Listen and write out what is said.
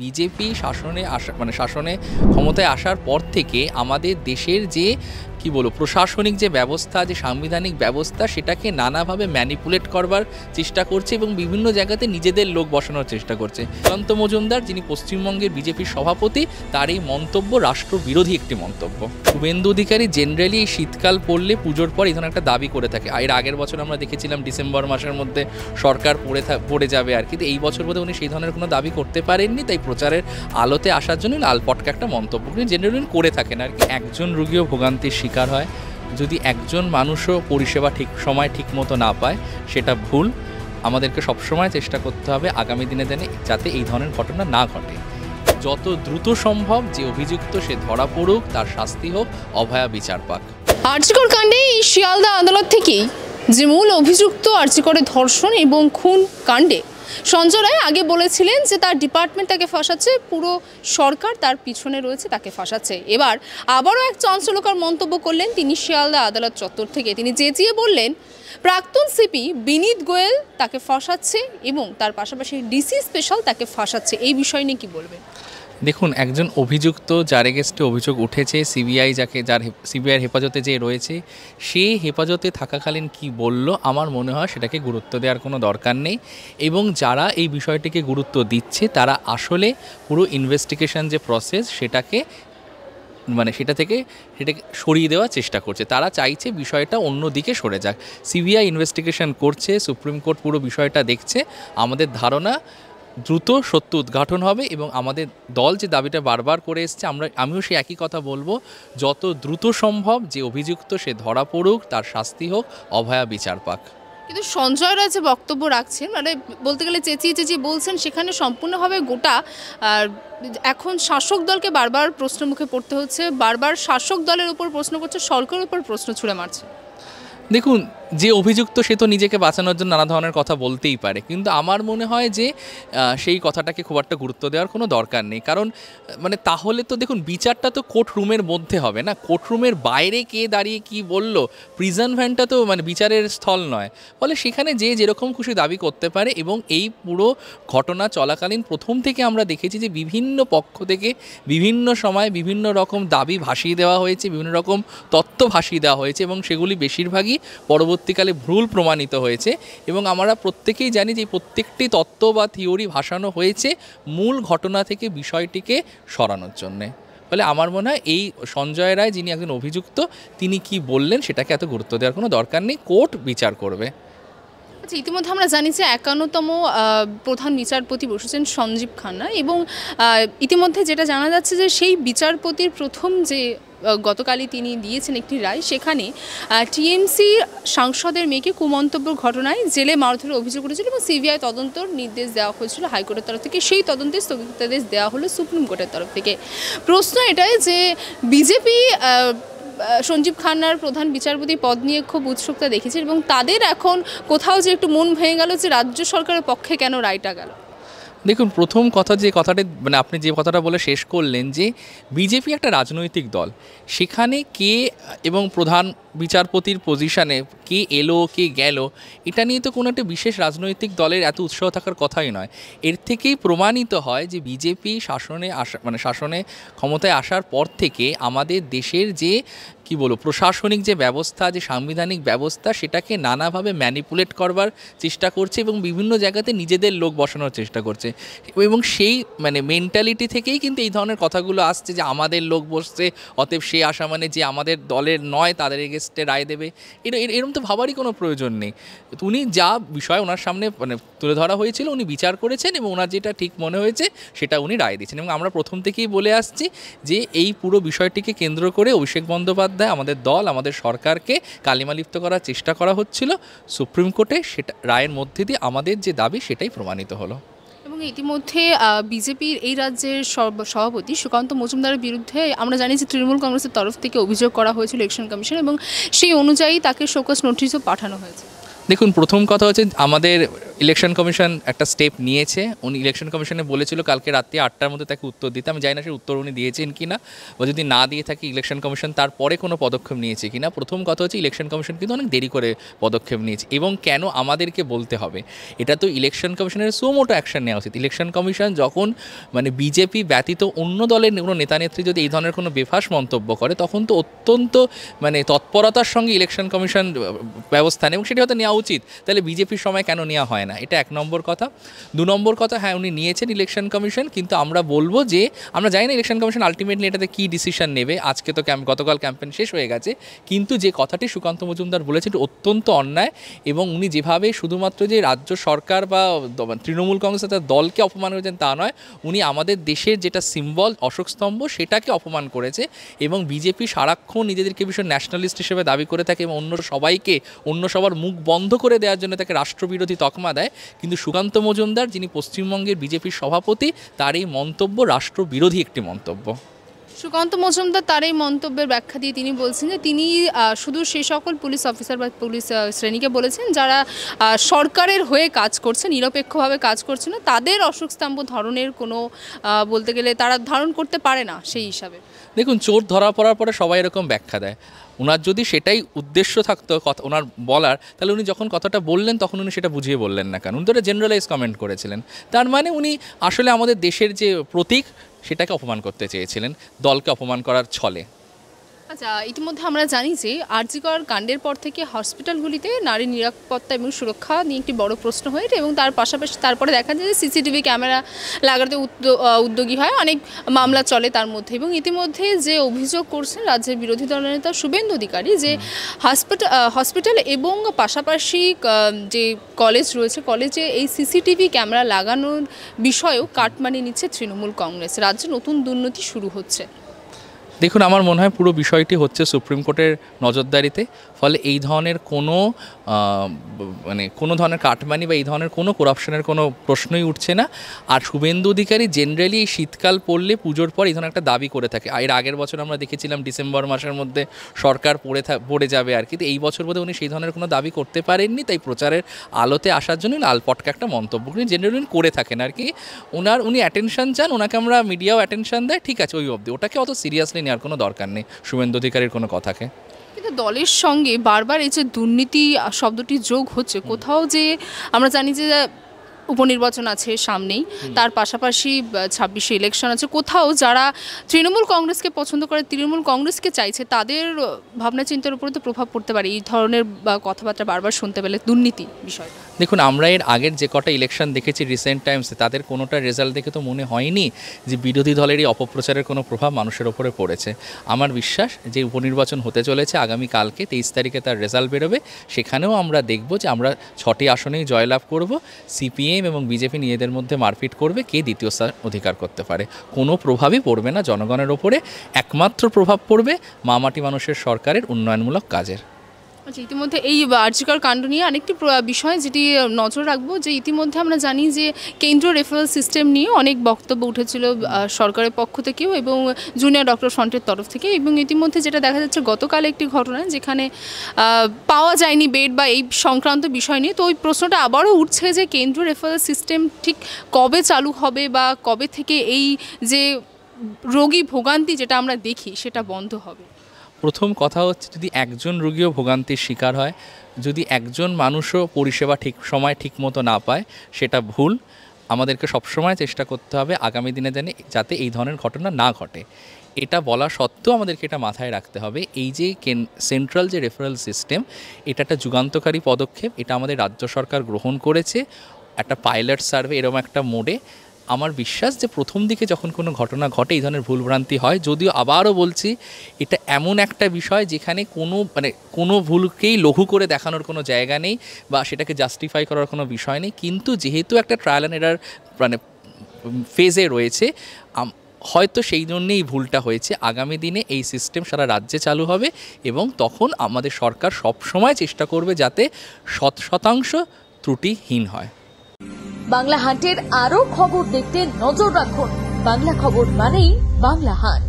BJP শাসনে আসা মানে শাসনে ক্ষমতায় আসার পর থেকে আমাদের দেশের যে কি বলবো প্রশাসনিক যে ব্যবস্থা, যে সাংবিধানিক ব্যবস্থা, সেটাকে নানাভাবে ম্যানিপুলেট করবার চেষ্টা করছে এবং বিভিন্ন জায়গাতে নিজেদের লোক বসানোর চেষ্টা করছে। সুকান্ত মজুমদার, যিনি পশ্চিমবঙ্গের বিজেপির সভাপতি, তার এই মন্তব্য রাষ্ট্রবিরোধী একটি মন্তব্য। শুভেন্দু অধিকারী জেনারেলি এই শীতকাল পড়লে পুজোর পর এই ধরনের একটা দাবি করে থাকে। এর আগের বছর আমরা দেখেছিলাম ডিসেম্বর মাসের মধ্যে সরকার পড়ে যাবে আর কিন্তু এই বছর বোধহয় উনি সেই ধরনের কোনো দাবি করতে পারেননি, তাই প্রচারের আলোতে আসার জন্য লালপটকা একটা মন্তব্য জেনারেলি করে থাকেন আর কি। একজন রোগীও ভোগান্তির শিকার হয়, যদি একজন মানুষও পরিষেবা ঠিক মতো না পায় সেটা ভুল। আমাদেরকে সবসময় চেষ্টা করতে হবে আগামী দিনে যাতে এই ধরনের ঘটনা না ঘটে। যত দ্রুত সম্ভব যে অভিযুক্ত সে ধরা পড়ুক, তার শাস্তি হোক, অভয়া বিচার পাক। আরজিকর কাণ্ডে এই শিয়ালদা আদালত থেকেই যে মূল অভিযুক্ত আরজিকরের ধর্ষণ এবং খুন কাণ্ডে সঞ্জয় রায় আগে বলেছিলেন যে তার ডিপার্টমেন্ট তাকে ফাঁসাচ্ছে, পুরো সরকার তার পিছনে রয়েছে, তাকে ফাঁসাচ্ছে। এবার আবারও এক চাঞ্চল্যকর মন্তব্য করলেন তিনি শিয়ালদা আদালত চত্বর থেকে। তিনি চেঁচিয়ে বললেন প্রাক্তন সিপি বিনীত গোয়েল তাকে ফাঁসাচ্ছে এবং তার পাশাপাশি ডিসি স্পেশাল তাকে ফাঁসাচ্ছে। এই বিষয় নিয়ে কি বলবেন? দেখুন, একজন অভিযুক্ত যার এগেস্টে অভিযোগ উঠেছে, যার সিবিআইয়ের হেফাজতে যে রয়েছে, সে হেফাজতে থাকাকালীন কি বলল, আমার মনে হয় সেটাকে গুরুত্ব দেওয়ার কোনো দরকার নেই। এবং যারা এই বিষয়টিকে গুরুত্ব দিচ্ছে তারা আসলে পুরো ইনভেস্টিগেশন যে প্রসেস সেটাকে সেটাকে সরিয়ে দেওয়ার চেষ্টা করছে। তারা চাইছে বিষয়টা অন্য দিকে সরে যাক। সিবিআই ইনভেস্টিগেশন করছে, সুপ্রিম কোর্ট পুরো বিষয়টা দেখছে। আমাদের ধারণা দ্রুত সত্য উদ্ঘাটন হবে এবং আমাদের দল যে দাবিটা বারবার করে এসছে, আমিও সেই একই কথা বলবো, যত দ্রুত সম্ভব যে অভিযুক্ত সে ধরা পড়ুক, তার শাস্তি হোক, অভয়া বিচার পাক। কিন্তু সঞ্জয় রায় যে বক্তব্য রাখছেন, বলতে গেলে চেঁচিয়ে বলছেন, সেখানে সম্পূর্ণভাবে গোটা এখন শাসক দলকে বারবার প্রশ্নের মুখে পড়তে হচ্ছে, বারবার শাসক দলের উপর প্রশ্ন করছে, সরকারের উপর প্রশ্ন ছুড়ে মারছে। দেখুন, যে অভিযুক্ত সে তো নিজেকে বাঁচানোর জন্য নানা ধরনের কথা বলতেই পারে, কিন্তু আমার মনে হয় যে সেই কথাটাকে খুব একটা গুরুত্ব দেওয়ার কোনো দরকার নেই। কারণ তাহলে তো দেখুন, বিচারটা তো কোর্ট রুমের মধ্যে হবে না, কোর্ট রুমের বাইরে কে দাঁড়িয়ে কি বলল। প্রিজন ভ্যানটা তো বিচারের স্থল নয়, ফলে সেখানে যে যেরকম খুশি দাবি করতে পারে। এবং এই পুরো ঘটনা চলাকালীন প্রথম থেকে আমরা দেখেছি যে বিভিন্ন পক্ষ থেকে বিভিন্ন সময় বিভিন্ন রকম দাবি ভাসিয়ে দেওয়া হয়েছে, বিভিন্ন রকম তত্ত্ব ভাসিয়ে দেওয়া হয়েছে এবং সেগুলি বেশিরভাগই পরবর্তীকালে ভুল প্রমাণিত হয়েছে। এবং আমরা প্রত্যেকেই জানি যে প্রত্যেকটি তত্ত্ব বা থিওরি ভাসানো হয়েছে মূল ঘটনা থেকে বিষয়টিকে সরানোর জন্যে। ফলে আমার মনে হয় এই সঞ্জয় রায়, যিনি একজন অভিযুক্ত, তিনি কি বললেন সেটাকে এত গুরুত্ব দেওয়ার কোনো দরকার নেই, কোর্ট বিচার করবে। আচ্ছা, ইতিমধ্যে আমরা জানি যে 51তম প্রধান বিচারপতি বসেছেন সঞ্জীব খান্না এবং ইতিমধ্যে যেটা জানা যাচ্ছে যে সেই বিচারপতির প্রথম যে গতকালই তিনি দিয়েছেন একটি রায়, সেখানে টিএমসি সাংসদের মেয়েকে কুমন্তব্যের ঘটনায় জেলে মারধরের অভিযোগ করেছিল এবং সিবিআই তদন্তর নির্দেশ দেওয়া হয়েছিল হাইকোর্টের তরফ থেকে। সেই তদন্তে স্থগিতাদেশ দেওয়া হলো সুপ্রিম কোর্টের তরফ থেকে। প্রশ্ন এটাই যে বিজেপি সঞ্জীব খান্নার প্রধান বিচারপতি পদ নিয়ে খুব উৎসুকতা দেখেছে এবং তাদের এখন কোথাও যে একটু মন ভেঙে গেল যে রাজ্য সরকারের পক্ষে কেন রায়টা গেল। দেখুন, প্রথম কথা যে কথাটা আপনি যে কথাটা বলে শেষ করলেন, যে বিজেপি একটা রাজনৈতিক দল, সেখানে কে এবং প্রধান বিচারপতির পজিশানে কে এলো কে গেল, এটা নিয়ে তো কোনো একটা বিশেষ রাজনৈতিক দলের এত উৎসাহ থাকার কথাই নয়। এর থেকেই প্রমাণিত হয় যে বিজেপি শাসনে ক্ষমতায় আসার পর থেকে আমাদের দেশের যে কি বলবো প্রশাসনিক যে ব্যবস্থা, যে সাংবিধানিক ব্যবস্থা, সেটাকে নানাভাবে ম্যানিপুলেট করবার চেষ্টা করছে এবং বিভিন্ন জায়গাতে নিজেদের লোক বসানোর চেষ্টা করছে। এবং সেই মেন্টালিটি থেকেই কিন্তু এই ধরনের কথাগুলো আসছে যে আমাদের লোক বসছে, অতএব সে আসা যে আমাদের দলের নয়, তাদের এগেস্টে রায় দেবে। এরকম তো ভাবারই কোনো প্রয়োজন নেই। উনি যা বিষয় ওনার সামনে তুলে ধরা হয়েছিল উনি বিচার করেছেন এবং ওনার যেটা ঠিক মনে হয়েছে সেটা উনি রায় দিয়েছেন। এবং আমরা প্রথম থেকেই বলে আসছি যে এই পুরো বিষয়টিকে কেন্দ্র করে অভিষেক বন্দ্যোপাধ্যায়, আমাদের দল, আমাদের সরকারকে কালিমালিপ্ত করার চেষ্টা করা হচ্ছিল। সুপ্রিম কোর্টে সেটা রায়ের মধ্যে দিয়ে আমাদের যে দাবি সেটাই প্রমাণিত হলো। এবং ইতিমধ্যে বিজেপির এই রাজ্যের সভাপতি সুকান্ত মজুমদারের বিরুদ্ধে আমরা জানি যে তৃণমূল কংগ্রেসের তরফ থেকে অভিযোগ করা হয়েছিল ইলেকশন কমিশন এবং সেই অনুযায়ী তাকে শোকজ নোটিশও পাঠানো হয়েছে। দেখুন, প্রথম কথা হচ্ছে আমাদের ইলেকশন কমিশন একটা স্টেপ নিয়েছে। উনি ইলেকশন কমিশনে বলেছিল কালকে রাত্রি 8টার মধ্যে তাকে উত্তর দিতে। আমি জানি না সেই উত্তর উনি দিয়েছেন কি না, বা যদি না দিয়ে থাকে ইলেকশন কমিশন তারপরে কোনো পদক্ষেপ নিয়েছে কি না। প্রথম কথা হচ্ছে ইলেকশন কমিশন কিন্তু অনেক দেরি করে পদক্ষেপ নিয়েছে, এবং কেন আমাদেরকে বলতে হবে? এটা তো ইলেকশন কমিশনের সুমোটো অ্যাকশন নেওয়া উচিত। ইলেকশন কমিশন যখন মানে বিজেপি ব্যতীত অন্য দলের কোনো নেতানেত্রী যদি এই ধরনের কোনো বেফাস মন্তব্য করে, তখন তো অত্যন্ত মানে তৎপরতার সঙ্গে ইলেকশন কমিশন ব্যবস্থা নেয়, এবং সেটা হয়তো নেওয়া উচিত। তাহলে বিজেপির সময় কেন নেওয়া হয় না? এটা এক নম্বর কথা। দু নম্বর কথা, হ্যাঁ উনি নিয়েছেন ইলেকশন কমিশন, কিন্তু আমরা বলবো যে আমরা জানি না ইলেকশন কমিশন আলটিমেটলি এটাতে কী ডিসিশন নেবে। আজকে তো গতকাল ক্যাম্পেইন শেষ হয়ে গেছে, কিন্তু যে কথাটি সুকান্ত মজুমদার বলেছেন এটা অত্যন্ত অন্যায়, এবং উনি যেভাবে শুধুমাত্র যে রাজ্য সরকার বা তৃণমূল কংগ্রেস তার দলকে অপমান করেছেন তা নয়, উনি আমাদের দেশের যেটা সিম্বল অশোক স্তম্ভ সেটাকে অপমান করেছে। এবং বিজেপি সারাক্ষণ নিজেদেরকে ভীষণ ন্যাশনালিস্ট হিসেবে দাবি করে থাকে, এবং অন্য সবার মুখ বন্ধ করে দেওয়ার জন্য তাকে রাষ্ট্রবিরোধী তকমা দেয়। কিন্তু সুকান্ত মজুমদার, যিনি পশ্চিমবঙ্গের বিজেপির সভাপতি, তার এই মন্তব্য রাষ্ট্রবিরোধী একটি মন্তব্য। সুকান্ত মজুমদার তার এই মন্তব্যের ব্যাখ্যা দিয়ে তিনি বলছেন যে তিনি শুধু সেই সকল পুলিশ অফিসার বা পুলিশ শ্রেণীকে বলেছেন যারা সরকারের হয়ে কাজ করছে, নিরপেক্ষভাবে কাজ করছে না, তাদের অশোক স্তম্ভ ধরনের কোনো বলতে গেলে তারা ধারণ করতে পারে না সেই হিসাবে। দেখুন, চোর ধরা পড়ার পরে সবাই এরকম ব্যাখ্যা দেয়। ওনার যদি সেটাই উদ্দেশ্য থাকতো কথা ওনার বলার, তাহলে উনি যখন কথাটা বললেন তখন উনি সেটা বুঝিয়ে বললেন না কেন? উনি তো একটা জেনারেলাইজ কমেন্ট করেছিলেন। তার মানে উনি আসলে আমাদের দেশের যে প্রতীক সেটাকে অপমান করতে চেয়েছিলেন, দলকে অপমান করার ছলে। আচ্ছা, ইতিমধ্যে আমরা জানি যে আরজিকর কাণ্ডের পর থেকে হসপিটালগুলিতে নারী নিরাপত্তা এবং সুরক্ষা নিয়ে একটি বড় প্রশ্ন হয়ে, এবং তার পাশাপাশি তারপরে দেখা যায় যে সিসিটিভি ক্যামেরা লাগাতে উদ্যোগী হয়, অনেক মামলা চলে তার মধ্যে। এবং ইতিমধ্যে যে অভিযোগ করছেন রাজ্যের বিরোধী দলনেতা শুভেন্দু অধিকারী যে হসপিটাল এবং পাশাপাশি যে কলেজ রয়েছে, কলেজে এই সিসিটিভি ক্যামেরা লাগানোর বিষয়েও কাটমানি নিচ্ছে তৃণমূল কংগ্রেস। রাজ্যে নতুন দুর্নীতি শুরু হচ্ছে। দেখুন, আমার মনে হয় পুরো বিষয়টি হচ্ছে সুপ্রিম কোর্টের নজরদারিতে। ফলে এই ধরনের কোনো ধরনের কাটমানি বা এই ধরনের কোনো করাপশনের কোনো প্রশ্নই উঠছে না। আর শুভেন্দু অধিকারী জেনারেলি শীতকাল পড়লে পুজোর পর এই ধরনের একটা দাবি করে থাকে। এর আগের বছর আমরা দেখেছিলাম ডিসেম্বর মাসের মধ্যে সরকার পড়ে যাবে আর কি। তো এই বছর বোধহয় উনি সেই ধরনের কোনো দাবি করতে পারেননি, তাই প্রচারের আলোতে আসার জন্য আলপটকা একটা মন্তব্য উনি জেনারেলি করে থাকেন আর কি। উনি অ্যাটেনশন চান, ওনাকে আমরা মিডিয়াও অ্যাটেনশন দেয়, ঠিক আছে, ওই অবধি। ওটাকে অত সিরিয়াসলি নেওয়ার কোনো দরকার নেই শুভেন্দু অধিকারীর কোনো কথাকে। কিন্তু দলের সঙ্গে বারবার এই যে দুর্নীতি শব্দটি যোগ হচ্ছে, কোথাও যে আমরা জানি যে উপনির্বাচন আছে সামনেই, তার পাশাপাশি 26শে ইলেকশন আছে, কোথাও যারা তৃণমূল কংগ্রেসকে পছন্দ করে, তৃণমূল কংগ্রেসকে চাইছে, তাদের ভাবনা চিন্তার উপরে তো প্রভাব পড়তে পারে এই ধরনের কথাবার্তা বারবার শুনতে পেলে দুর্নীতি বিষয়। দেখুন, আমরা এর আগের যে কটা ইলেকশন দেখেছি রিসেন্ট টাইমসে, তাদের কোনোটা রেজাল্ট দেখে তো মনে হয়নি যে বিরোধী দলের এই অপপ্রচারের কোনো প্রভাব মানুষের ওপরে পড়েছে। আমার বিশ্বাস যে উপনির্বাচন হতে চলেছে আগামীকালকে 23 তারিখে তার রেজাল্ট বেরোবে, সেখানেও আমরা দেখব যে আমরা 6টি আসনেই জয়লাভ করব। সিপিএম এবং বিজেপি নিজেদের মধ্যে মারপিট করবে কে দ্বিতীয় স্থান অধিকার করতে পারে। কোনো প্রভাবই পড়বে না জনগণের ওপরে, একমাত্র প্রভাব পড়বে মামাটি মানুষের সরকারের উন্নয়নমূলক কাজের। আচ্ছা, ইতিমধ্যে এই আরজিকর কাণ্ড নিয়ে আরেকটি বিষয় যেটি নজর রাখবো, যে ইতিমধ্যে আমরা জানি যে কেন্দ্রীয় রেফারেল সিস্টেম নিয়ে অনেক বক্তব্য উঠেছিল সরকারের পক্ষ থেকেও এবং জুনিয়র ডক্টর ফ্রন্টের তরফ থেকে। এবং ইতিমধ্যে যেটা দেখা যাচ্ছে গতকাল একটি ঘটনা যেখানে পাওয়া যায়নি বেড বা এই সংক্রান্ত বিষয় নিয়ে, তো ওই প্রশ্নটা আবারও উঠছে যে কেন্দ্রীয় রেফারেল সিস্টেম ঠিক কবে চালু হবে বা কবে থেকে এই যে রোগী ভোগান্তি যেটা আমরা দেখি সেটা বন্ধ হবে। প্রথম কথা হচ্ছে, যদি একজন রোগীও ভোগান্তির শিকার হয়, যদি একজন মানুষও পরিষেবা ঠিক সময় ঠিক মতো না পায়, সেটা ভুল। আমাদেরকে সবসময় চেষ্টা করতে হবে আগামী দিনে যাতে এই ধরনের ঘটনা না ঘটে। এটা বলা সত্ত্বেও আমাদেরকে এটা মাথায় রাখতে হবে, এই যে সেন্ট্রাল যে রেফারেল সিস্টেম, এটা একটা যুগান্তকারী পদক্ষেপ। এটা আমাদের রাজ্য সরকার গ্রহণ করেছে একটা পাইলট সার্ভে এরকম একটা মোডে। আমার বিশ্বাস যে প্রথম দিকে যখন কোনো ঘটনা ঘটে এই ধরনের ভুলভ্রান্তি হয়, যদিও আবারও বলছি এটা এমন একটা বিষয় যেখানে কোনো ভুলকেই লঘু করে দেখানোর কোনো জায়গা নেই বা সেটাকে জাস্টিফাই করার কোনো বিষয় নেই। কিন্তু যেহেতু একটা ট্রায়াল অ্যান্ড এরার ফেজে রয়েছে, হয়তো সেই জন্যেই ভুলটা হয়েছে। আগামী দিনে এই সিস্টেম সারা রাজ্যে চালু হবে এবং তখন আমাদের সরকার সবসময় চেষ্টা করবে যাতে 100% ত্রুটিহীন হয়। বাংলা হান্টের আরো খবর দেখতে নজর রাখুন। বাংলা খবর মানেই বাংলা হান্ট।